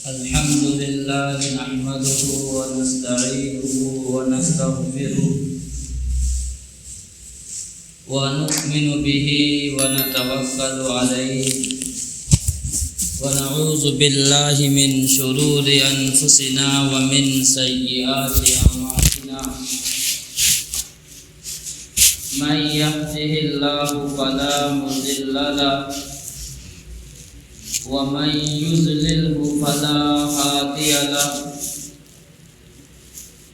الحمد لله نحمده ونستعينه ونستغفره ونؤمن به ونتوكل عليه ونعوذ بالله من شرور أنفسنا ومن سيئات أعمالنا من يهده الله فلا مضل له ومن يضلله فلا هادي له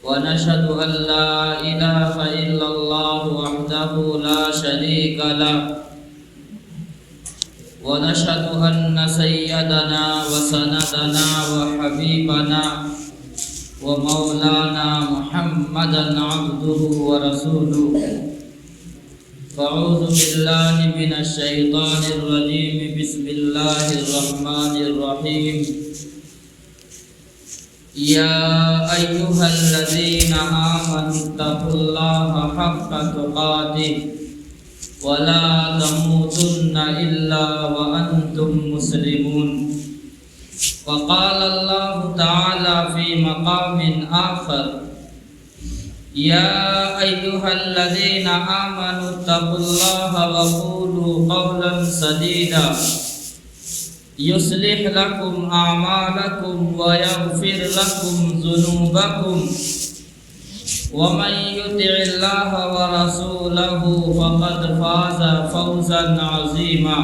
ونشهد أن لا إله إلا الله وحده لا شريك له ونشهد أن سيدنا وسندنا وحبيبنا ومولانا محمدا عبده ورسوله فأعوذ بالله من الشيطان الرجيم بسم الله الرحمن الرحيم يا أيها الذين آمنوا اتقوا الله حق تقاته ولا تموتن إلا وأنتم مسلمون وقال الله تعالى في مقام آخر يا أيها الذين آمنوا اتقوا الله وقولوا قولا سديدا يصلح لكم أعمالكم ويغفر لكم ذنوبكم ومن يطع الله ورسوله فقد فاز فوزا عظيما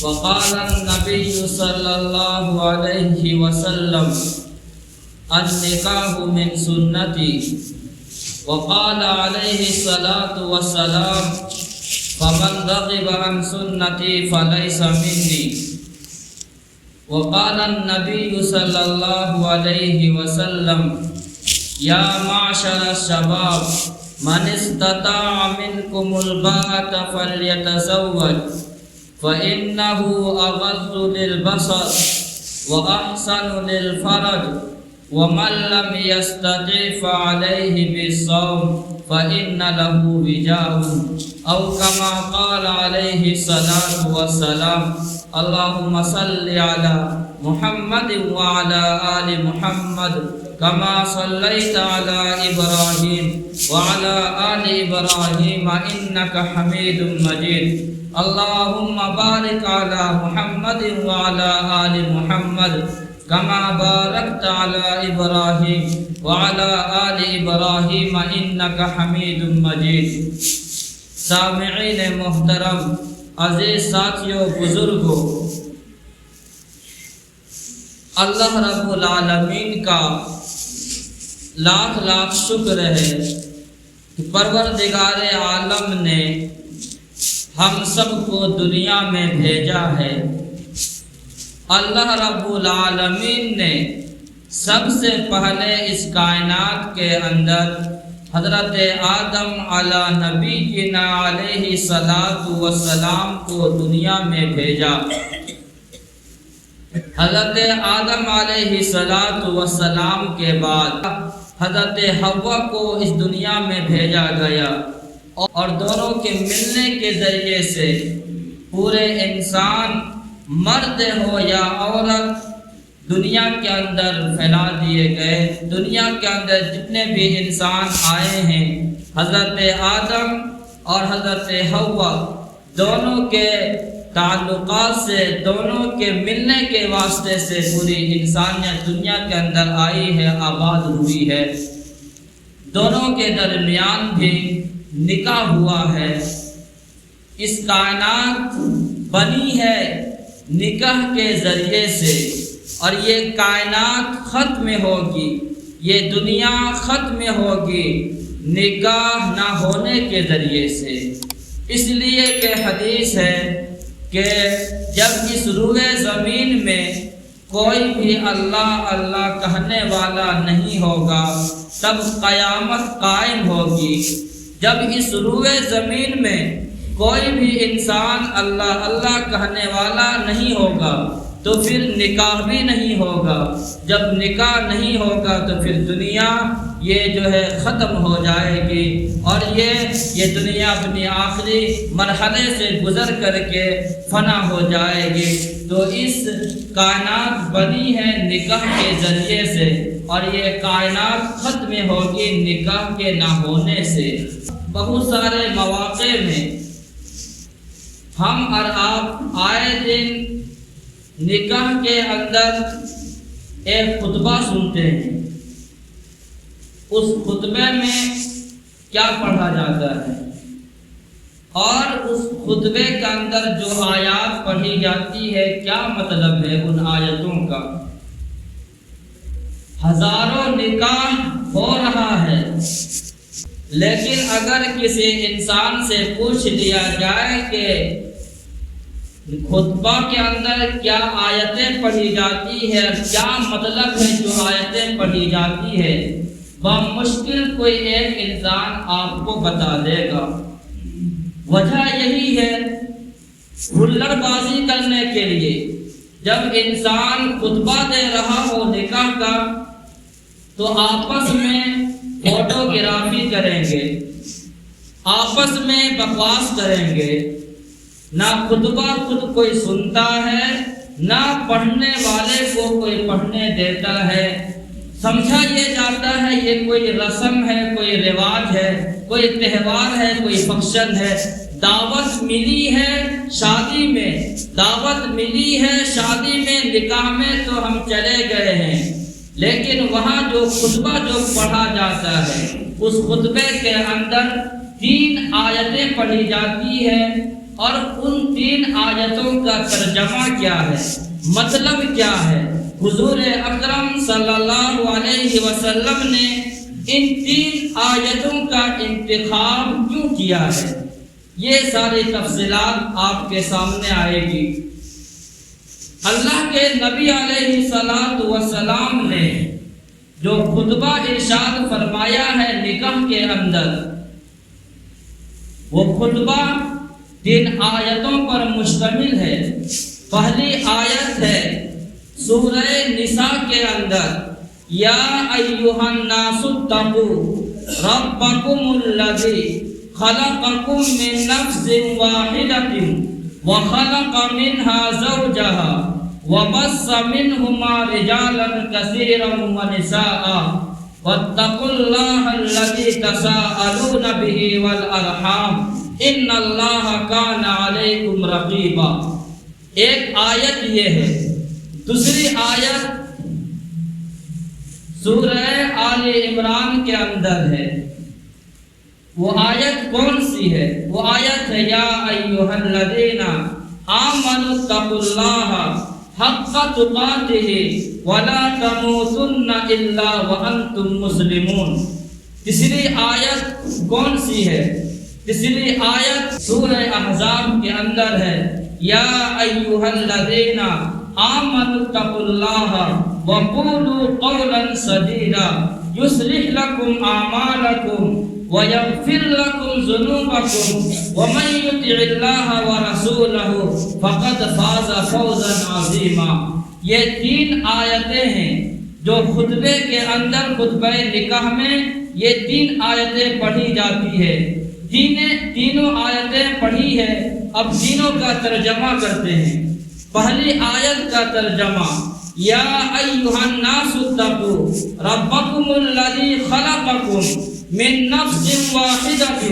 وقال النبي صلى الله عليه وسلم النکاح من سنتی وقال علیہ الصلاة والسلام فمن رغب عن سنتی فلیس منی وقال النبی صلی اللہ علیہ وسلم یا معشر الشباب من استطاع منکم الباءة فلیتزوج فإنه أغض للبصر وأحسن للفرج ومن لم يستطع فعليه بالصوم فإن له وجاء أو كما قال عليه الصلاة والسلام اللهم صل على محمد وعلى آل محمد كما صليت على إبراهيم وعلى آل إبراهيم إنك حميد مجيد اللهم بارك على محمد وعلى آل محمد كما باركت على إبراهيم وعلى آل إبراهيم إنك حميد مجيد سامعین محترم، عزیز ساتھیوں، بزرگوں، اللہ رب العالمین کا لاکھ لاکھ شکر ہے کہ پروردگار عالم نے ہم سب کو دنیا میں بھیجا ہے۔ اللہ رب العالمین نے سب سے پہلے اس کائنات کے اندر حضرت آدم علی نبینا علیہ الصلاۃ والسلام کو دنیا میں بھیجا۔ حضرت آدم علیہ الصلاۃ والسلام کے بعد حضرت حوا کو اس دنیا میں بھیجا گیا اور دونوں کے ملنے کے ذریعے سے پورے انسان، مرد ہو یا عورت، دنیا کے اندر پھیلا دیے گئے۔ دنیا کے اندر جتنے بھی انسان آئے ہیں، حضرت آدم اور حضرت حوا دونوں کے تعلقات سے، دونوں کے ملنے کے واسطے سے پوری انسانیت دنیا کے اندر آئی ہے، آباد ہوئی ہے۔ دونوں کے درمیان بھی نکاح ہوا ہے۔ اس کائنات بنی ہے نکاح کے ذریعے سے، اور یہ کائنات ختم ہوگی، یہ دنیا ختم ہوگی نکاح نہ ہونے کے ذریعے سے۔ اس لیے کہ حدیث ہے کہ جب اس روئے زمین میں کوئی بھی اللہ اللہ کہنے والا نہیں ہوگا تب قیامت قائم ہوگی۔ جب اس روئے زمین میں کوئی بھی انسان اللہ اللہ کہنے والا نہیں ہوگا تو پھر نکاح بھی نہیں ہوگا۔ جب نکاح نہیں ہوگا تو پھر دنیا یہ جو ہے ختم ہو جائے گی اور یہ دنیا اپنی آخری مرحلے سے گزر کر کے فنا ہو جائے گی۔ تو اس کائنات بنی ہے نکاح کے ذریعے سے اور یہ کائنات ختم ہوگی نکاح کے نہ ہونے سے۔ بہت سارے مواقع میں ہم اور آپ آئے دن نکاح کے اندر ایک خطبہ سنتے ہیں، اس خطبے میں کیا پڑھا جاتا ہے اور اس خطبے کے اندر جو آیات پڑھی جاتی ہے کیا مطلب ہے ان آیتوں کا۔ ہزاروں نکاح ہو رہا ہے، لیکن اگر کسی انسان سے پوچھ لیا جائے کہ خطبہ کے اندر کیا آیتیں پڑھی جاتی ہے، کیا مطلب ہے جو آیتیں پڑھی جاتی ہے، بمشکل کوئی ایک انسان آپ کو بتا دے گا۔ وجہ یہی ہے، ہلڑ بازی کرنے کے لیے جب انسان خطبہ دے رہا ہو نکاح کا تو آپس میں فوٹوگرافی کریں گے، آپس میں بکواس کریں گے، نہ خطبہ خود کوئی سنتا ہے نہ پڑھنے والے کو کوئی پڑھنے دیتا ہے۔ سمجھا یہ جاتا ہے یہ کوئی رسم ہے، کوئی رواج ہے، کوئی تہوار ہے، کوئی فنکشن ہے۔ دعوت ملی ہے شادی میں، دعوت ملی ہے شادی میں، نکاح میں تو ہم چلے گئے ہیں، لیکن وہاں جو خطبہ جو پڑھا جاتا ہے اس خطبے کے اندر 3 آیتیں پڑھی جاتی ہے اور ان 3 آیتوں کا ترجمہ کیا ہے، مطلب کیا ہے۔ حضور اکرم صلی اللہ علیہ وسلم نے ان 3 آیتوں کا انتخاب کیوں کیا ہے، یہ ساری تفصیلات آپ کے سامنے آئے گی۔ اللہ کے نبی علیہ الصلوۃ والسلام نے جو خطبہ ارشاد فرمایا ہے نکاح کے اندر، وہ خطبہ 3 آیتوں پر مشتمل ہے۔ پہلی آیت ہے سورہ نساء کے اندر، یا ایھا الناس اتقوا ربکم الذی خلقکم من نفس واحدۃ وخلق منها زوجها وبث منهما رجالا كثيرا ونساء واتقوا الله الذي تساءلون به والارحام ان اللہ کان علیکم رقیبا۔ ایک آیت یہ ہے۔ دوسری آیت سورہ آل عمران کے اندر ہے۔ وہ آیت کون سی ہے؟ وہ آیت ہے یا ایھا الذین آمنوا اتقوا اللہ حق تقاتہ ولا تموتن الا وانتم مسلمون۔ تیسری آیت کون سی ہے؟ تیسری آیت سورہ احزاب کے اندر ہے، یا ایھا الذین آمنوا اتقوا اللہ وقولوا قولا سدیدا یصلح لکم اعمالکم ویغفر لکم ذنوبکم ومن یطع اللہ ورسولہ فقد فاز فوزا عظیما۔ یہ 3 آیتیں ہیں جو خطبے کے اندر خطبہ نکاح میں یہ 3 آیتیں پڑھی جاتی ہے۔ تینوں آیتیں پڑھی ہے، اب تینوں کا ترجمہ کرتے ہیں۔ پہلی آیت کا ترجمہ، یا ایھا الناس اتقوا ربکم الذی خلقکم من نفس واحدۃ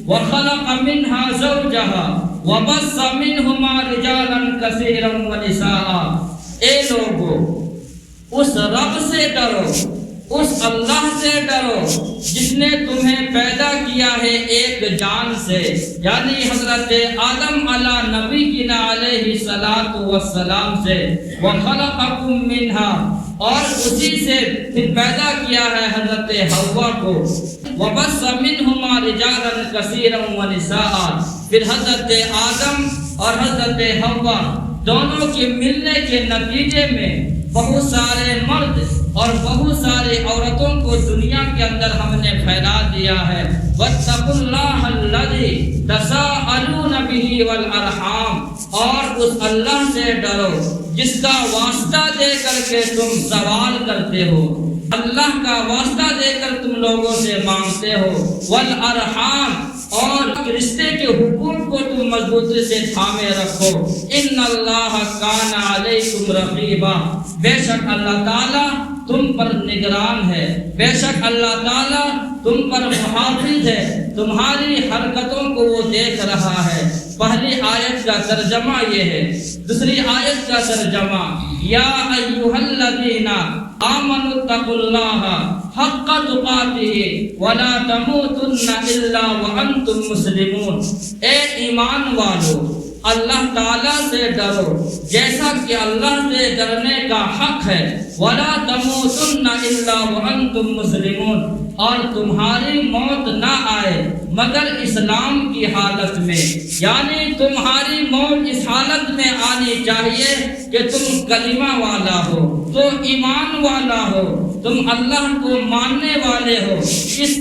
وخلق منها زوجها وبث منهما رجالا كثيرا ونساء۔ اے لوگو، اس رب سے ڈرو، اس اللہ سے ڈرو جس نے تمہیں پیدا کیا ہے ایک جان سے، یعنی حضرت آدم علیہ نبینا علیہ الصلوۃ والسلام سے، وخلقکم منہا، اور اسی سے پھر پیدا کیا ہے حضرت حوا کو، وبث منہما رجالا کثیرا ونساء، پھر حضرت آدم اور حضرت حوا دونوں کے ملنے کے نتیجے میں بہت سارے مرد اور بہت ساری عورتوں کو دنیا کے اندر ہم نے پھیلا دیا ہے۔ واتقوا اللہ الذی تساءلون بہ والارحام، اور اس اللہ سے ڈرو جس کا واسطہ دے کر کے تم سوال کرتے ہو۔ اللہ کا واسطہ دے کر تم لوگوں سے مانگتے ہو، والارحام اور رشتے کے حقوق کو تم مضبوطی سے تھامے رکھو، ان اللہ کان علیکم رقیبا، بے شک اللہ تعالیٰ تم پر نگران ہے، بے شک اللہ تعالیٰ تم پر محافظ ہے، تمہاری حرکتوں کو وہ دیکھ رہا ہے۔ پہلی آیت کا ترجمہ یہ ہے۔ دوسری آیت کا ترجمہ، یا ایھا الذین آمنوا اتقوا اللہ حق تقاتہ ولا تموتن الا وانتم مسلمون، اے ایمان والو اللہ تعالیٰ سے ڈرو جیسا کہ اللہ سے ڈرنے کا حق ہے، ولا تموتن الا وانتم مسلمون، اور تمہاری موت نہ آئے مگر اسلام کی حالت میں، یعنی تمہاری موت اس حالت میں آنی چاہیے کہ تم کلمہ والا ہو، تو ایمان والا ہو، تم اللہ کو ماننے والے ہو، اس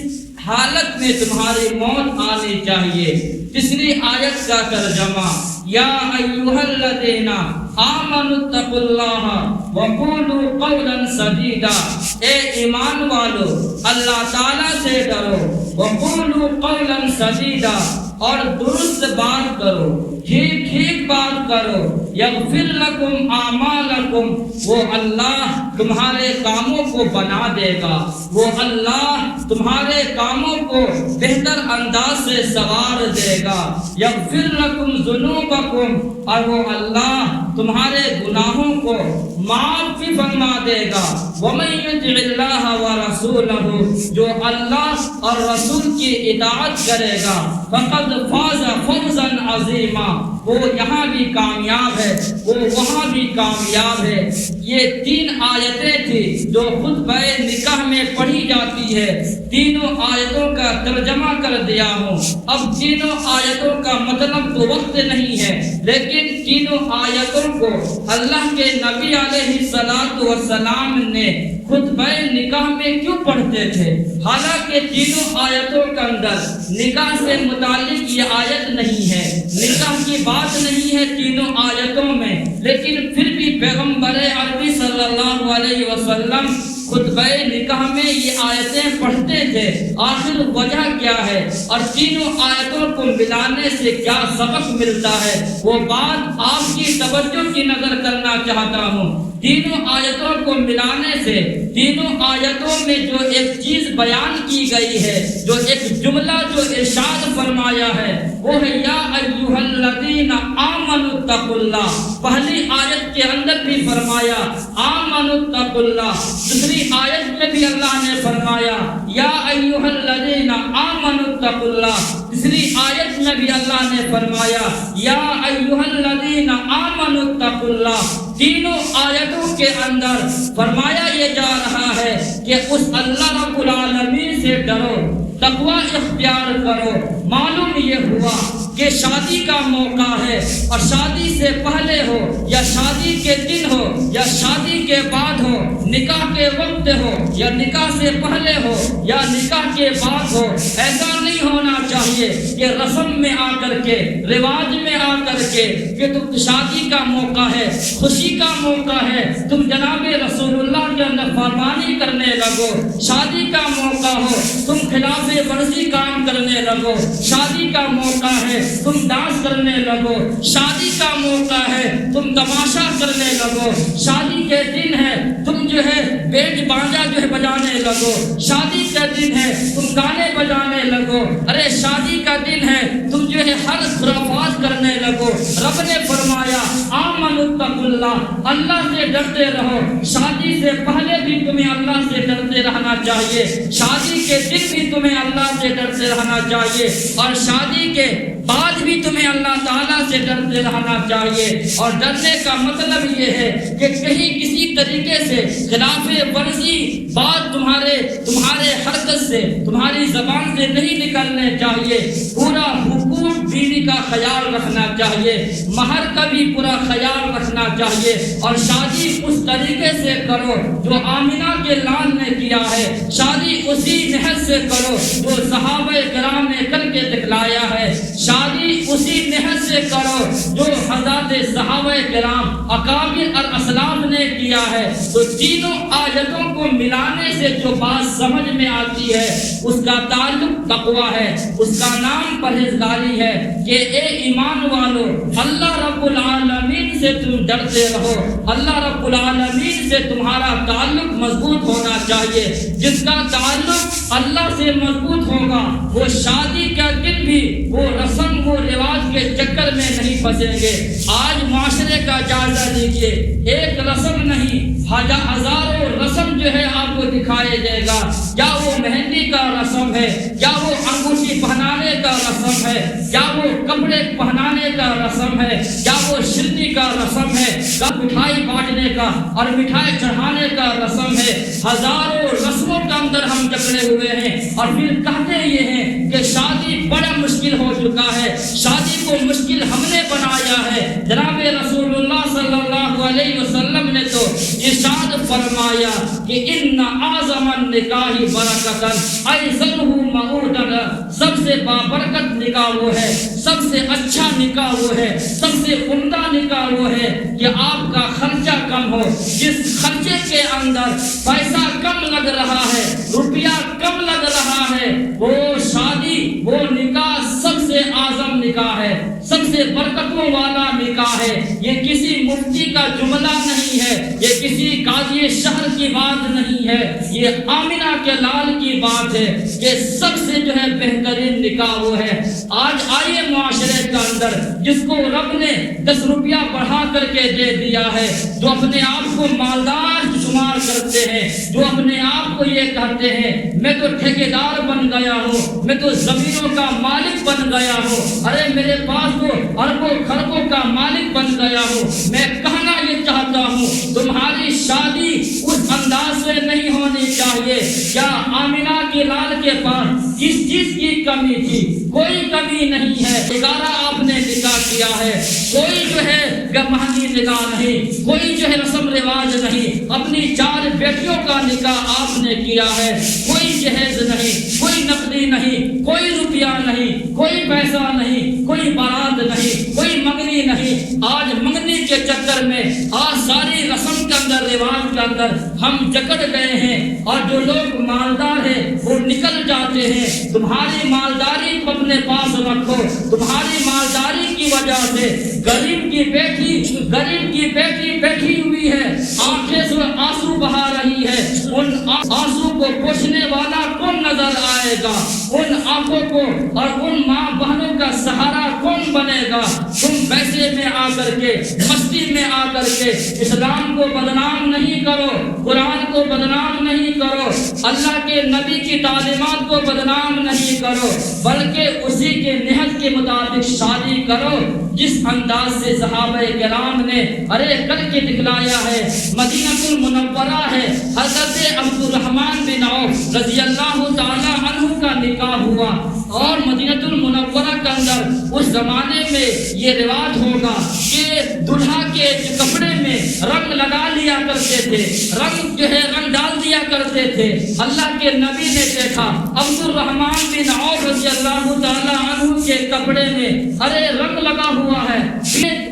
حالت میں تمہاری موت آنی چاہیے۔ تیسری آیت کا ترجمہ، یا ایھا الذین آمنوا اتقوا اللہ وقولوا قولا سدیدا، اے ایمان والو اللہ تعالیٰ سے ڈرو، وقولوا قولا سدیدا، اور درست بات کرو، ٹھیک ٹھیک بات کرو، یغفر لکم اعمالکم، وہ اللہ تمہارے کاموں کو بنا دے گا، وہ اللہ تمہارے کاموں کو بہتر انداز سے سنوار دے گا، یغفر لکم ذنوبکم، اور وہ اللہ تمہارے گناہوں کو معاف بھی فرما دے گا، ومن یطع اللہ ورسولہ، جو اللہ اور رسول کی اطاعت کرے گا، فقد فاز فوزا عظیما، وہ یہاں بھی کامیاب ہے، وہ وہاں بھی کامیاب ہے۔ یہ تین آیتیں تھی جو خطبہ نکاح میں پڑھی جاتی ہے، تینوں آیتوں کا ترجمہ کر دیا ہوں۔ اب تینوں آیتوں کا مطلب تو وقت نہیں ہے، لیکن تینوں آیتوں کو اللہ کے نبی علیہ السلام نے خطبہ نکاح میں کیوں پڑھتے تھے؟ حالانکہ تینوں آیتوں کے اندر نکاح سے متعلق یہ آیت نہیں ہے، نکاح کی بات نہیں ہے تینوں آیتوں میں، لیکن پھر بھی پیغمبر عربی صلی اللہ علیہ وسلم خطبہ نکاح میں یہ آیتیں پڑھتے تھے۔ آخر وجہ کیا ہے اور تینوں آیتوں کو ملانے سے کیا سبق ملتا ہے، وہ بات آپ کی توجہ کی نظر کرنا چاہتا ہوں۔ تینوں آیتوں کو ملانے سے تینوں آیتوں میں جو ایک چیز بیان کی گئی ہے، جو ایک جملہ جو ارشاد فرمایا ہے، وہ ہے یا ایھا الذین آمنوا اتقوا اللہ۔ پہلی آیت کے اندر بھی فرمایا آمنوا اتقوا اللہ، دوسری آیت میں بھی اللہ نے فرمایا یا ایھا الذین آمنوا اتقوا اللہ، تیسری آیت میں بھی اللہ نے فرمایا یا ایھا الذین آمنوا اتقوا اللہ۔ تینوں آیتوں کے اندر فرمایا یہ جا رہا ہے کہ اس اللہ رب العالمین سے ڈرو، تقوی اختیار کرو۔ معلوم یہ ہوا کہ شادی کا موقع ہے، اور شادی سے پہلے ہو یا شادی کے دن ہو یا شادی کے بعد ہو، نکاح کے وقت ہو یا نکاح سے پہلے ہو یا نکاح کے بعد ہو، ایسا نہیں ہونا چاہیے کہ رسم میں آ کر کے، رواج میں آ کر کے کہ تم شادی کا موقع ہے، خوشی کا موقع ہے، تم جناب رسول اللہ کے اندر فرمانی کرنے لگو، شادی کا موقع ہو تم خلاف ورزی کام کرنے لگو، شادی کا موقع ہے تم ڈانس کرنے لگو، شادی کا موقع ہے تم تماشا کرنے لگو، شادی کے دن ہے تم جو ہے بیج بانجا جو ہے بجانے لگو، شادی کا دن ہے تم گانے بجانے لگو، ارے شادی کا دن ہے تم جو ہے ہر خرافات کرنے لگو۔ رب نے فرمایا آمنوا اتقوا اللہ، اللہ سے ڈرتے رہو۔ شادی سے پہلے بھی تمہیں اللہ سے ڈرتے رہنا چاہیے، شادی کے دن بھی تمہیں اللہ سے ڈرتے رہنا چاہیے، اور شادی کے بعد بھی تمہیں اللہ تعالیٰ سے ڈرتے رہنا چاہیے۔ اور ڈرنے کا مطلب یہ ہے کہ کہیں کسی طریقے سے خلاف ورزی بات تمہارے حرکت سے، تمہاری زبان سے نہیں نکلنے چاہیے۔ پورا حقوق بیوی کا خیال رکھنا چاہیے، مہر کا بھی پورا خیال رکھنا چاہیے، اور شادی اس طریقے سے کرو جو آمنہ کے لال نے کیا ہے، شادی اسی نہج سے کرو جو صحابہ کرام نے کر کے دکھلایا ہے، شادی اسی نہج سے کرو جو حضرات صحابہ کرام اکابر اور اسلاف نے کیا ہے۔ تو تینوں آیات آیتوں کو ملانے سے جو بات سمجھ میں آتی ہے اس کا تعلق تقویٰ ہے، اس کا نام پرہیزگاری ہے کہ اے ایمان والو اللہ رب العالمین سے تم ڈرتے رہو، اللہ رب العالمین سے تمہارا تعلق مضبوط ہونا چاہیے۔ جس کا تعلق اللہ سے مضبوط ہوگا وہ شادی کا دن بھی وہ رسم و رواج کے چکر میں نہیں پھنسیں گے۔ آج معاشرے کا جائزہ لیجیے، ایک رسم نہیں ہزاروں رسم جو ہے آپ کو دکھائے جائے گا، یا وہ مہندی کا رسم ہے، یا وہ انگوٹھی پہنانے کا رسم ہے، یا وہ کپڑے پہنانے کا رسم ہے، یا وہ شرنی کا رسم ہے، یا مٹھائی بانٹنے کا اور مٹھائی چڑھانے کا رسم ہے۔ ہزاروں رسموں کے اندر ہم جکڑے ہوئے ہیں اور پھر کہتے یہ ہیں کہ شادی بڑا مشکل ہو چکا ہے، شادی کو مشکل ہم نے بنایا ہے۔ جناب رسول اللہ صلی اللہ علیہ وسلم نے تو ارشاد فرمایا کہ ان اعظم النکاح برکتاً ایسرہ معودن، سب سے بابرکت نکاح وہ ہے، سب سے اچھا نکاح وہ ہے، سب سے عمدہ نکاح وہ ہے کہ آپ کا خرچہ کم ہو، جس خرچے کے اندر پیسہ کم لگ رہا ہے، روپیہ کم لگ رہا ہے، وہ شادی وہ نکاح سب سے اعظم نکاح ہے، سب سے برکتوں والا نکاح ہے۔ یہ کسی مفتی کا جملہ نہیں ہے، یہ کسی قاضی شہر کی بات نہیں ہے، یہ آمنہ کے لال کی بات ہے کہ سب سے جو ہے بہترین نکاح وہ ہے۔ آج آئیے معاشرے کے اندر جس کو رب نے 10 روپیہ بڑھا کر کے دے دیا ہے، جو اپنے آپ کو مالدار شمار کرتے ہیں، جو اپنے آپ کو یہ کہتے ہیں میں تو ٹھیکیدار بن گیا ہوں، میں تو زمینوں کا مالک بن گیا ہوں، ارے میرے پاس تو اربوں خربوں کا مالک بن گیا ہوں۔ میں کہنا یہ چاہتا ہوں تمہاری شادی اس انداز سے نہیں ہونی چاہیے۔ کیا آمنہ کے لال کے پاس کس چیز کی کمی تھی؟ کوئی کمی نہیں ہے۔ 11 آپ نے نکاح کیا ہے، کوئی جو ہے مہندی نکاح نہیں، کوئی جو ہے رسم رواج نہیں، اپنی 4 بیٹیوں کا نکاح آپ نے کیا ہے، کوئی جہیز نہیں، کوئی نقدی نہیں، کوئی روپیہ نہیں، کوئی پیسہ نہیں، کوئی بارات نہیں، کوئی منگنی نہیں۔ آج منگنی کے چکر میں آج ساری رسم کے اندر رواج کے اندر ہم جکڑ گئے ہیں، اور جو لوگ مالدار ہیں وہ نکل جاتے ہیں۔ تمہاری مالداری کو اپنے پاس رکھو، تمہاری مالداری کی وجہ سے غریب کی بیٹی بیٹھی ہوئی ہے، آنکھیں سے آنسو بہا رہی ہے، ان آنسو کو پوچھنے والا کون نظر آئے گا؟ ان آنکھوں کو اور ان ماں بہنوں کا سہارا کون بنے گا؟ تم پیسے میں آ کر کے، مستی میں آ کر کے اسلام کو بدنام نہیں کرو، قرآن کو بدنام نہیں کرو، اللہ کے نبی کی تعلیمات کو بدنام نہیں کرو، بلکہ اسی کے نہج کے مطابق شادی کرو جس انداز سے صحابہ کرام نے ارے کر کے دکھلایا ہے۔ مدینہ المنورہ ہے، حضرت عبد الرحمن بن عوف رضی اللہ تعالی عنہ کا نکاح ہوا، اور مدینہ المنورہ کے اندر اس زمانے میں یہ رواج ہوگا کہ دلہا کے کپڑے میں رنگ لگا لیا کرتے تھے، رنگ جو ہے رنگ ڈال دیا کرتے تھے۔ اللہ کے نبی نے دیکھا عبد الرحمن بن عوف رضی اللہ تعالی عنہ کے کپڑے میں ارے رنگ لگا ہوا ہے،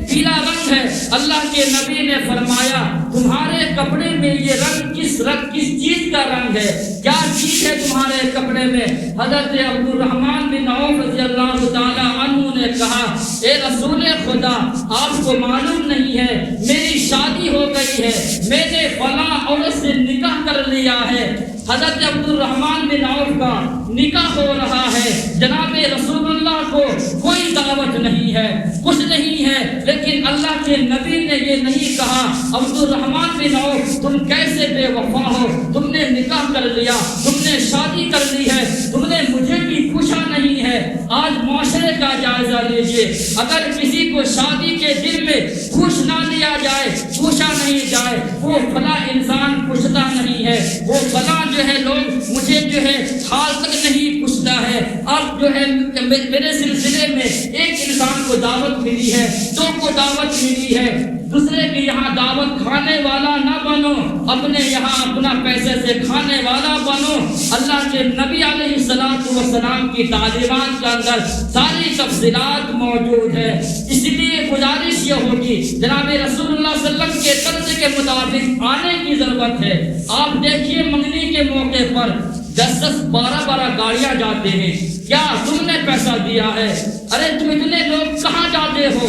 پیلا رنگ ہے۔ اللہ کے نبی نے فرمایا تمہارے کپڑے میں یہ رنگ کس چیز کا رنگ ہے؟ کیا چیز ہے تمہارے کپڑے میں؟ حضرت عبد الرحمن بن عوف رضی اللہ تعالی عنہ نے کہا اے رسول خدا، آپ کو معلوم نہیں ہے میری شادی ہو گئی ہے، میں نے فلاں عورت سے نکاح کر لیا ہے۔ حضرت عبد الرحمن بن عوف کا نکاح ہو رہا ہے، جناب رسول اللہ کو کوئی دعوت نہیں ہے، کچھ نہیں ہے، لیکن اللہ کے نبی نے یہ نہیں کہا عبد الرحمن بن عوف تم کیسے بے وفا ہو، تم نے نکاح کر لیا، تم نے شادی کر لی ہے، تم نے مجھے بھی پوچھا نہیں ہے۔ آج معاشرے کا جائزہ لیجئے، اگر کسی کو شادی کے دن میں خوش نہ لیا جائے، پوچھا نہیں جائے، وہ فلاں انسان پوچھتا نہیں ہے، وہ فلاں جو ہے لوگ مجھے جو ہے حال تک نہیں پوچھتا ہے۔ اب جو ہے میرے سلسلے میں ایک انسان کو دعوت ملی ہے، دو کو دعوت ملی ہے، دوسرے کے یہاں دعوت کھانے والا نہ بنو، اپنے یہاں اپنا پیسے سے کھانے والا بنو۔ اللہ کے نبی علیہ السلام کی تعلیمات کے اندر ساری تفصیلات موجود ہے، اس لیے گزارش یہ ہوگی جناب رسول اللہ صلی اللہ علیہ وسلم کے طرز کے مطابق آنے کی ضرورت ہے۔ آپ دیکھیے منگنی کے موقع پر 10-10 12-12 گاڑیاں جاتے ہیں۔ کیا تم نے پیسہ دیا ہے؟ ارے تم اتنے لوگ کہاں جاتے ہو؟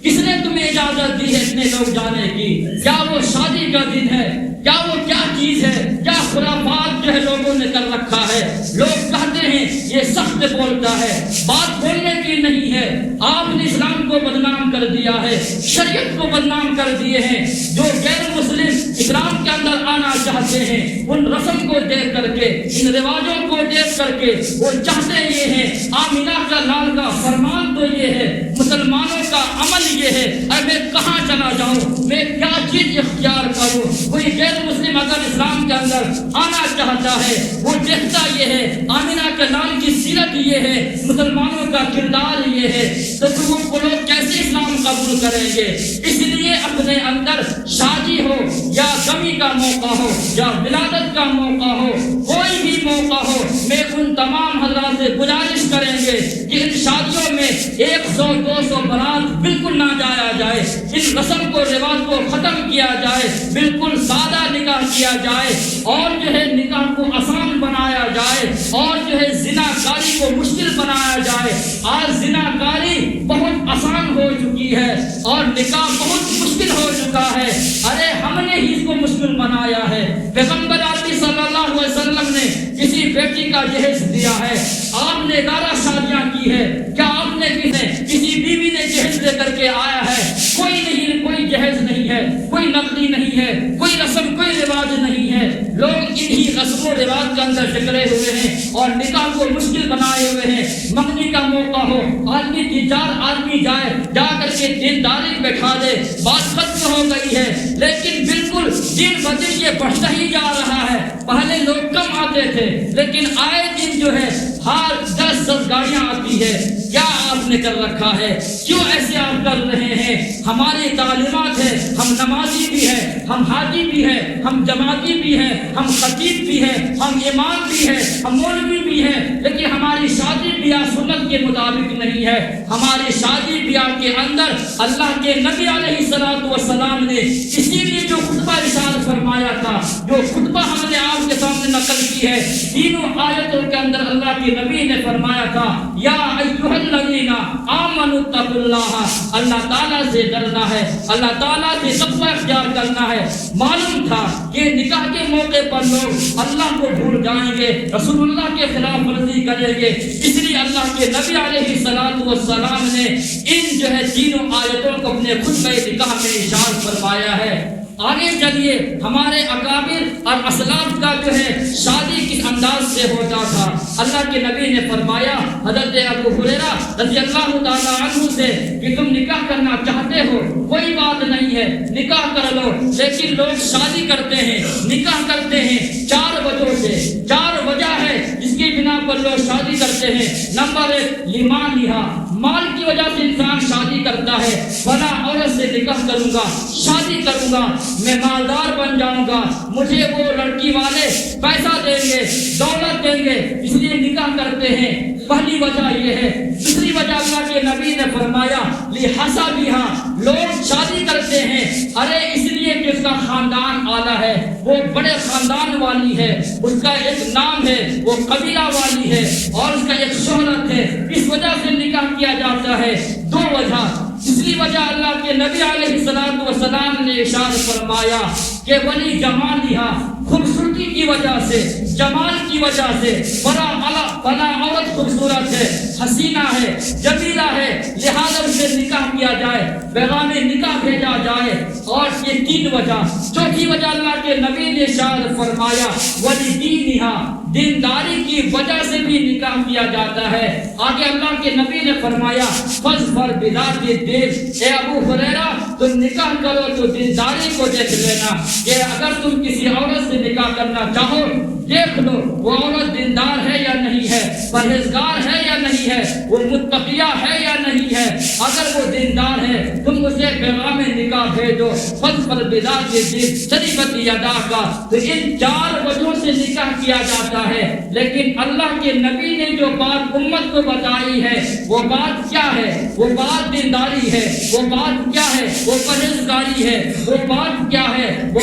کس نے تمہیں اجازت دی ہے اتنے لوگ جانے کی؟ کیا وہ شادی کا دن ہے؟ کیا وہ کیا چیز ہے؟ کیا خرافات جو ہے لوگوں نے کر رکھا ہے؟ لوگ کہتے ہیں یہ سخت بولتا ہے، بات بولنے کی نہیں ہے۔ آپ نے اسلام کو بدنام کر دیا ہے، شریعت کو بدنام کر دیے ہیں۔ جو غیر مسلم اسلام کے اندر آنا چاہتے ہیں، ان رسم کو دیکھ کر کے، ان رواجوں کو دیکھ کر کے وہ چاہتے یہ ہیں، آمینہ کا لال کا فرمان تو یہ ہے، مسلمانوں کا عمل یہ ہے، اب میں کہاں چلا جاؤں، میں کیا چیز اختیار کروں؟ کوئی غیر مسلم اگر اسلام کے اندر آنا چاہتا ہے، وہ دیکھتا یہ ہے، آمینہ کے لال کی سیرت یہ ہے، مسلمانوں کا کردار یہ ہے، تو وہ لوگ کیسے اسلام قبول کریں گے؟ اس لیے اپنے اندر شادی ہو یا غمی کا موقع ہو یا ولادت کا موقع ہو، کوئی بھی موقع ہو، میں ان تمام حضرات سے گزارش کریں گے کہ ان شادیوں میں 100-200 برات بالکل نہ جایا جائے، ان رسم کو رواج کو ختم کیا جائے، بالکل سادہ نکاح کیا جائے، اور جو ہے نکاح کو آسان بنایا جائے، اور جو ہے زنا کاری کو مشکل بنایا جائے۔ آج زنا کاری بہت آسان ہو چکی ہے اور نکاح بہت مشکل ہو چکا ہے۔ ارے ہم نے ہی اس کو مشکل بنایا ہے۔ پیغمبر عربی صلی اللہ علیہ وسلم نے کسی بیٹی کا جہیز دیا ہے، آپ نے 11 شادیاں کی ہے، کیا آپ نے کسی بیوی نے جہیز لے کر کے آیا ہے؟ کوئی نہیں، کوئی جہیز نہیں ہے، کوئی نقدی نہیں ہے، کوئی رسم کوئی رواج نہیں ہے۔ لوگ انہی رسم و رواج کے اندر ٹکرے ہوئے ہیں اور نکاح کو مشکل بنائے ہوئے ہیں۔ منگنی کا موقع ہو، آدمی 3-4 آدمی جا کر کے دینداری بٹھا دے، بات ختم ہو گئی ہے۔ لیکن بالکل دن بدن یہ بڑھتا ہی جا رہا ہے۔ پہلے لوگ کم آتے تھے، لیکن آئے دن جو ہے ہر 10 گاڑیاں آتی ہے۔ کیا آپ نے کر رکھا ہے؟ کیوں ایسے آپ کر رہے ہیں؟ ہماری تعلیمات ہے، ہم نمازی بھی ہیں، ہم حاجی بھی ہیں، ہم جماعتی بھی ہیں، ہم خطیب بھی ہیں، ہم امام بھی ہیں، ہم مولوی بھی ہیں، لیکن ہماری شادی بیاہ سنت کے مطابق نہیں ہے۔ ہماری شادی بیاہ کے اندر اللہ کے نبی علیہ الصلوۃ والسلام نے اسی لیے جو خطبہ ارشاد فرمایا تھا، جو خطبہ ہم نے آپ کے سامنے نقل کی ہے، تینوں آیتوں کے اندر اللہ کے نبی نے فرمایا تھا، یا ایھا الذین آمنوا اتقوا اللہ، اللہ تعالیٰ سے ڈرنا ہے، اللہ تعالیٰ سے تقوی اختیار کرنا ہے۔ معلوم تھا کہ نکاح کے موقع پر لوگ اللہ کو بھول جائیں گے، رسول اللہ کے خلاف ورزی کریں گے، اس لیے اللہ کے نبی علیہ الصلوۃ والسلام نے ان جو ہے تینوں آیتوں کو اپنے خطبہ نکاح میں ارشاد فرمایا ہے۔ آگے چلیے، ہمارے اکابر اور اسلاف کا جو ہے شادی کس انداز سے ہوتا تھا۔ اللہ کے نبی نے فرمایا حضرت ابو ہریرہ رضی اللہ تعالیٰ عنہ سے کہ تم نکاح کرنا چاہتے ہو، کوئی بات نہیں ہے، نکاح کر لو، لیکن لوگ شادی کرتے ہیں، نکاح کرتے ہیں 4 وجہ سے۔ 4 وجہ ہے جس کی بنا پر لوگ شادی کرتے ہیں۔ نمبر 1 لیمانہا، مال کی وجہ سے انسان شادی کرتا ہے، فلاں عورت سے نکاح کروں گا، شادی کروں گا، میں مالدار بن جاؤں گا، مجھے وہ لڑکی والے پیسہ دیں گے، دولت دیں گے، اس لیے نکاح کرتے ہیں۔ پہلی وجہ یہ ہے۔ دوسری وجہ اللہ کے نبی نے فرمایا لحسبھا، لوگ شادی کرتے ہیں ارے اس لیے کہ اس کا خاندان اعلیٰ ہے، وہ بڑے خاندان والی ہے، اس کا ایک نام ہے، وہ قبیلہ والی ہے، اور اس کا ایک شہرت ہے، اس وجہ سے نکاح کیا جاتا ہے۔ 2 وجہ۔ تیسری وجہ اللہ کے نبی علیہ الصلوۃ والسلام نے ارشاد فرمایا کہ ولی جمالہا، خوبصورتی کی وجہ سے، جمال کی وجہ سے، بڑا عورت خوبصورت ہے، حسینہ ہے، جمیلہ ہے، لہذا اس سے نکاح کیا جائے، پیغام نکاح بھیجا جائے۔ اور یہ 3 وجہ۔ چوتھی وجہ اللہ کے نبی نے ارشاد فرمایا ولدینہا، دینداری کی وجہ سے بھی نکاح کیا جاتا ہے۔ آگے اللہ کے نبی نے فرمایا فاظفر بذات الدین، اے ابو ہریرہ تم نکاح کرو تو دینداری کو دیکھ لینا، کہ اگر تم کسی عورت سے نکاح کرنا چاہو دیکھ لو وہ عورت دیندار ہے یا نہیں ہے، پرہیزگار ہے یا نہیں ہے، وہ متقیہ ہے یا نہیں ہے۔ اگر وہ دیندار ہے تم اسے پیغام نکاح بھیجو، فاظفر بذات الدین تربت یداک۔ تو ان 4 وجہوں سے نکاح کیا جاتا ہے، لیکن اللہ کے نبی نے جو بات امت کو بتائی ہے وہ بات کیا ہے؟ وہ بات دینداری ہے، وہ بات کیا ہے؟ وہ پرہیزگاری ہے، وہ بات کیا ہے؟ وہ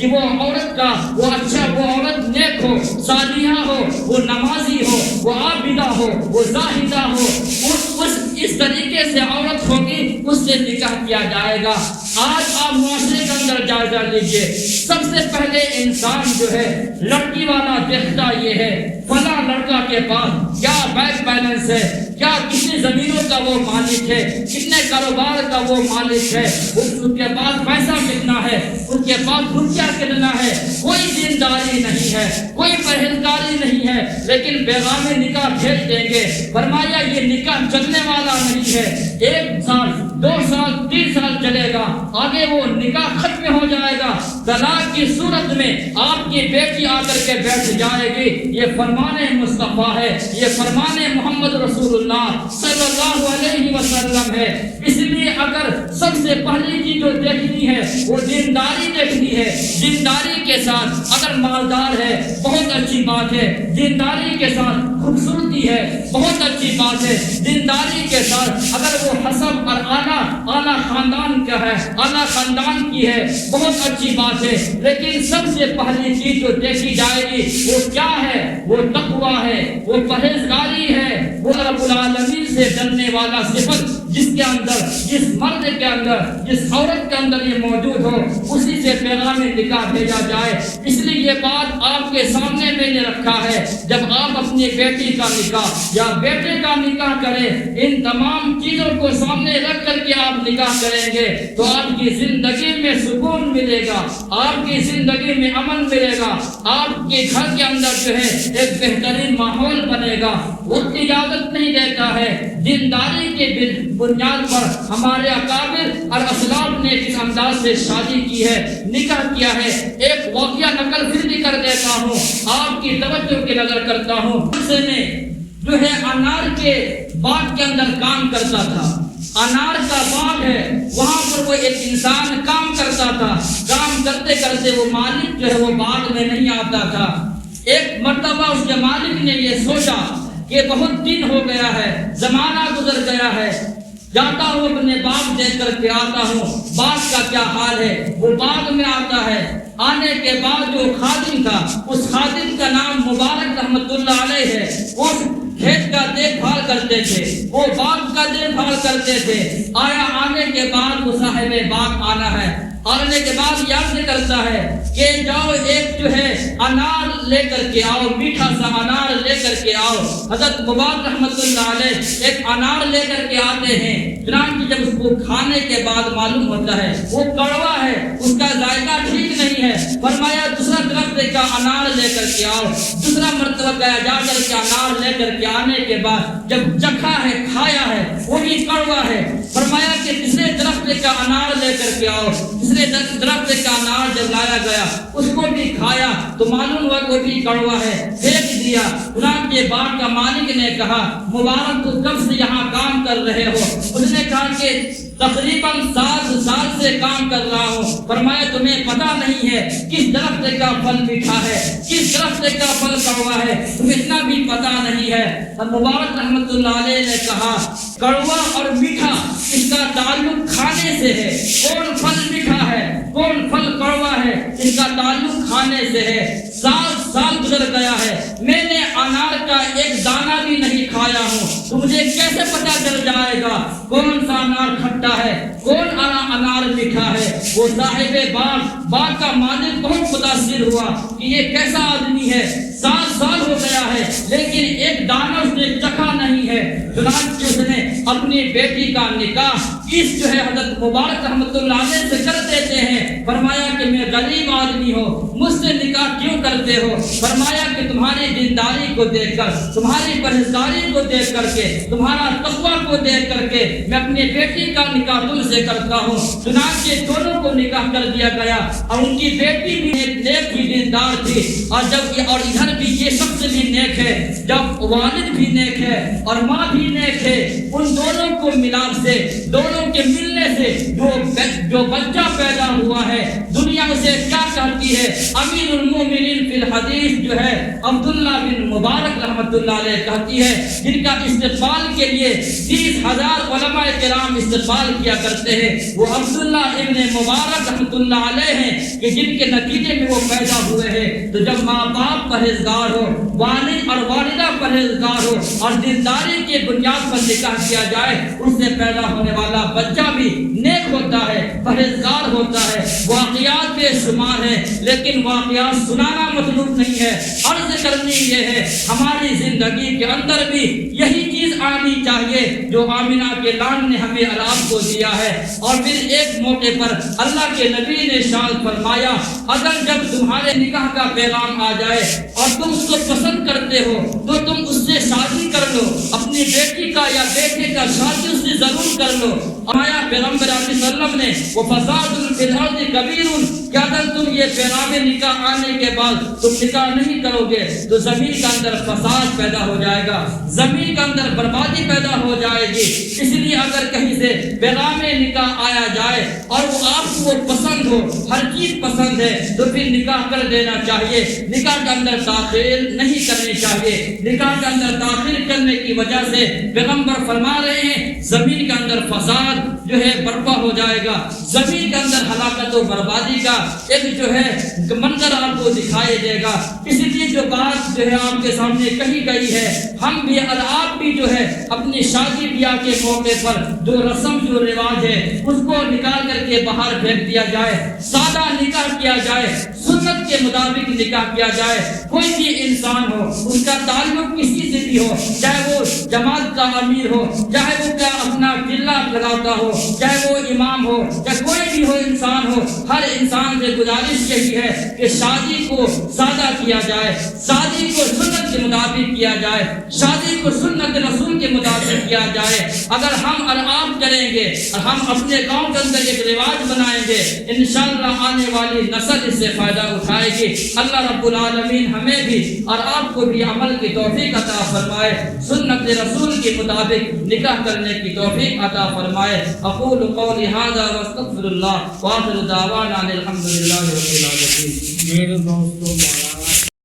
کہ وہ عورت کا وہ عورت نیک ہو، صالحہ ہو، وہ نمازی ہو، وہ عابدہ ہو، وہ زاہدہ ہو، اس طریقے سے عورت ہوگی، اس سے نکاح کیا جائے گا۔ آج آپ معاشرے کے اندر جائزہ لیجئے، سب سے پہلے انسان جو ہے لڑکی والا دیکھتا یہ ہے فلاں لڑکا کے پاس کیا بینک بیلنس ہے، کیا کتنی زمینوں کا وہ مالک ہے، کتنے کاروبار کا وہ مالک ہے، اس کے پاس پیسہ کتنا ہے، اس کے پاس روپیہ کتنا ہے۔ کوئی دینداری نہیں ہے، کوئی پرہیزگاری نہیں ہے، لیکن پیغام نکاح بھیج دیں گے۔ فرمایا یہ نکاح چلنے والا نہیں ہے، 1 سال 2 سال 3 سال چلے گا، آگے وہ نکاح ختم ہو جائے گا۔ طلاق کی صورت میں آپ کی بیٹی آ کر کے بیٹھ جائے گی۔ یہ فرمان مصطفیٰ ہے، یہ فرمان محمد رسول اللہ صلی اللہ علیہ وسلم ہے۔ اس لیے اگر سب سے پہلی چیز جو دیکھنی ہے وہ دینداری دیکھنی ہے۔ دینداری کے ساتھ اگر مالدار ہے بہت اچھی بات ہے، دینداری کے ساتھ خوبصورتی ہے بہت اچھی بات ہے، دینداری کے ساتھ اگر وہ حسب اور اعلیٰ خاندان کا ہے، اعلیٰ خاندان کی ہے بہت اچھی بات ہے، لیکن سب سے پہلی چیز جو دیکھی جائے گی وہ کیا ہے؟ وہ تقویٰ ہے، وہ پرہیزگاری ہے، وہ رب العالمین سے ڈرنے والا صفت جس کے اندر، جس مرد کے اندر، جس عورت کے اندر یہ موجود ہو، اسی سے پیغام نکاح بھیجا جائے۔ اس لیے یہ بات آپ کے سامنے میں نے رکھا ہے، جب آپ اپنی بیٹی کا نکاح یا بیٹے کا نکاح کریں، ان تمام چیزوں کو سامنے رکھ کر کے آپ نکاح کریں گے تو آپ کی زندگی میں سکون ملے گا، آپ کی زندگی میں امن ملے گا، آپ کے گھر کے اندر جو ہے ایک بہترین ماحول بنے گا۔ وقت اجازت نہیں دیتا ہے، دینداری کے بنیاد پر ہمارے اکابر اور اسلاف نے کس انداز سے شادی کی ہے، نکاح کیا ہے۔ ایک واقعہ نقل پھر بھی کر دیتا ہوں، آپ کی توجہ کی نظر کرتا ہوں۔ نے جو ہے انار کے باغ کے اندر کام کرتا تھا، انار کا باغ ہے، وہاں پر وہ ایک انسان کام کرتا تھا، کام کرتے کرتے وہ مالک جو ہے وہ باغ میں نہیں آتا تھا۔ ایک مرتبہ اس کے مالک نے یہ سوچا کہ بہت دن ہو گیا ہے، زمانہ گزر گیا ہے، جاتا ہوں اپنے باغ دیکھ کر کے آتا ہوں باغ کا کیا حال ہے۔ وہ باغ میں آتا ہے، آنے کے بعد جو خادم تھا، اس خادم کا نام مبارک رحمت اللہ علیہ ہے، وہ کھیت کا دیکھ بھال کرتے تھے، وہ باغ کا دیکھ بھال کرتے تھے۔ آنے کے بعد وہ صاحب باغ آنا ہے، آنے کے بعد یاد کرتا ہے کہ جاؤ ایک جو ہے انار لے کر کے آؤ، میٹھا سا انار لے کر کے آؤ۔ حضرت مبارک رحمت اللہ علیہ ایک انار لے کر کے آتے ہیں، چنانچہ جب اس کو کھانے کے بعد معلوم ہوتا ہے وہ کڑوا ہے، اس کا ذائقہ ٹھیک نہیں ہے۔ فرمایا دوسرا درخت کا انار لے کر کے آؤ۔ دوسرا مرتبہ گیا، جا کر کے انار لے کر کے آنے کے بعد جب چکھا ہے، کھایا ہے، وہ بھی کڑوا ہے۔ فرمایا کہ تیسرے درخت کا انار لے کر کے آؤ۔ تیسرے درخت کا انار جب لایا گیا اس کو بھی کھایا تو معلوم ہوا وہ بھی کڑوا ہے، پھینک دیا۔ چنانچہ باغ کا مالک نے کہا مبارک تو کب سے یہاں کام کر رہے ہو؟ اس نے کہا کہ تقریباً 7 سال سے کام کر رہا ہوں۔ فرمایا تمہیں پتہ نہیں ہے کس درخت کا پھل میٹھا ہے، کس درخت کا پھل کڑوا ہے، تمہیں اتنا بھی پتہ نہیں ہے۔ اور مبارک رحمت اللہ علیہ نے کہا کڑوا اور میٹھا اس کا تعلق کھانے سے ہے، کون پھل میٹھا ہے کون پھل کڑوا ہے، اس کا تعلق کھانے سے ہے۔ 7 سال گزر گیا ہے، میں نے انار کا ایک دانہ بھی نہیں کھایا ہوں، تو مجھے کیسے پتہ چل جائے گا کون سا انار کھٹا ہے کون انار میٹھا ہے؟ وہ صاحب باغ کا مالک بہت متاثر ہوا کہ یہ کیسا آدمی ہے، 7 سال ہو گیا ہے لیکن ایک دانہ اس نے چکھا نہیں ہے۔ چنانچہ اس نے اپنی بیٹی کا نکاح اس جو ہے حضرت مبارک رحمت اللہ علیہ سے کر دیتے ہیں۔ فرمایا کہ میں غریب آدمی ہوں، مجھ سے نکاح کیوں کرتے ہو؟ فرمایا کہ تمہاری دینداری کو دیکھ کر، تمہاری پرہیزگاری کو دیکھ کر کے، تمہارا تقویٰ کو دیکھ کر کے میں اپنی بیٹی کا نکاح تم سے کرتا ہوں۔ چنانچہ دونوں کو نکاح کر دیا گیا اور ان کی بیٹی بھی نیک بھی دیندار تھی، اور ادھر بھی یہ شخص بھی نیک ہے، جب والد بھی نیک ہے اور ماں بھی نیک ہے، ان دونوں کو ملاپ سے، دونوں کے ملنے سے جو بچہ پیدا ہوا ہے دنیا اسے کیا کہتی ہے؟ امیر المومنین فی الحدیث جو ہے عبداللہ بن مبارک رحمۃ اللہ علیہ کہتی ہے، جن کا استقبال کے لیے 30,000 علماء کرام استقبال کیا کرتے ہیں، وہ عبداللہ ابن مبارک رحمۃ اللہ علیہ ہیں کہ جن کے نتیجے میں وہ پیدا ہوئے ہیں۔ تو جب ماں باپ پرہیزگار ہو، والد اور والدہ پرہیزگار ہو اور دینداری کے بنیاد پر نکاح کیا جائے، اس سے پیدا ہونے والا بچہ بھی نیک ہوتا ہے، پرہیزگار ہوتا ہے۔ واقعات بے شمار ہیں، لیکن واقعات سنانا مطلوب نہیں ہے، عرض کرنی یہ ہے ہماری زندگی کے اندر بھی یہی چیز آنی چاہیے جو آمنہ کے لان نے ہمیں آپ کو دیا ہے۔ اور پھر ایک موقع پر اللہ کے نبی نے ارشاد فرمایا، اگر جب تمہارے نکاح کا پیغام آ جائے اور تم اس کو پسند کرتے ہو تو تم اس سے شادی کر لو، اپنی بیٹی کا یا بیٹے کا شادی اس سے ضرور کر لو۔ آیا پیغمبر علیہ وسلم نے وہ فساد فی الارض کبیر، کہ اگر تم یہ پیغام نکاح آنے کے بعد تم نکاح نہیں کرو گے تو زمین کے اندر فساد پیدا ہو جائے گا، زمین کے اندر بربادی پیدا ہو جائے گی۔ اس لیے اگر کہیں سے پیغام نکاح آیا جائے اور وہ آپ کو پسند ہو، ہر چیز پسند ہے، تو پھر نکاح کر دینا چاہیے، نکاح کے اندر تاخیر نہیں کرنی چاہیے۔ نکاح کے اندر تاخیر کرنے کی وجہ سے پیغمبر فرما رہے ہیں زمین کے اندر فساد جو ہے برپا ہو جائے گا، زمین کے اندر ہلاکت و بربادی کا ایک جو ہے منظر آپ کو دکھائی دے گا۔ اس لیے جو بات جو ہے آپ کے سامنے کہی گئی ہے، ہم بھی اور آپ بھی جو ہے اپنی شادی بیاہ کے موقع پر جو رسم جو رواج ہے اس کو نکال کر کے باہر پھینک دیا جائے، سادہ نکاح کیا جائے، سنت کے مطابق نکاح کیا جائے۔ کوئی بھی انسان ہو، اس کا تعلق کسی سے بھی ہو، چاہے وہ جماعت کا امیر ہو، چاہے وہ کیا اپنا قلعہ لگاتا ہو، چاہے وہ امام ہو یا کوئی بھی ہو انسان ہو، ہر انسان سے گزارش یہی ہے کہ شادی کو سادہ کیا جائے، شادی کو سنت کے مطابق کیا جائے، شادی کو سنت رسول کے مطابق کیا جائے۔ اگر ہم اور آپ کریں گے اور ہم اپنے گاؤں کے اندر ایک رواج بنائیں گے، انشاءاللہ آنے والی نسل اس سے فائدہ اٹھائے گی۔ اللہ رب العالمین ہمیں بھی اور آپ کو بھی عمل کی توفیق عطا فرمائے، سنت رسول کے مطابق نکاح کرنے کی توفیق عطا فرمائے۔ اقول قولی ھذا واستغفر اللہ وآخر دعوانا الحمد للہ رب العالمین۔ میرے دوستوں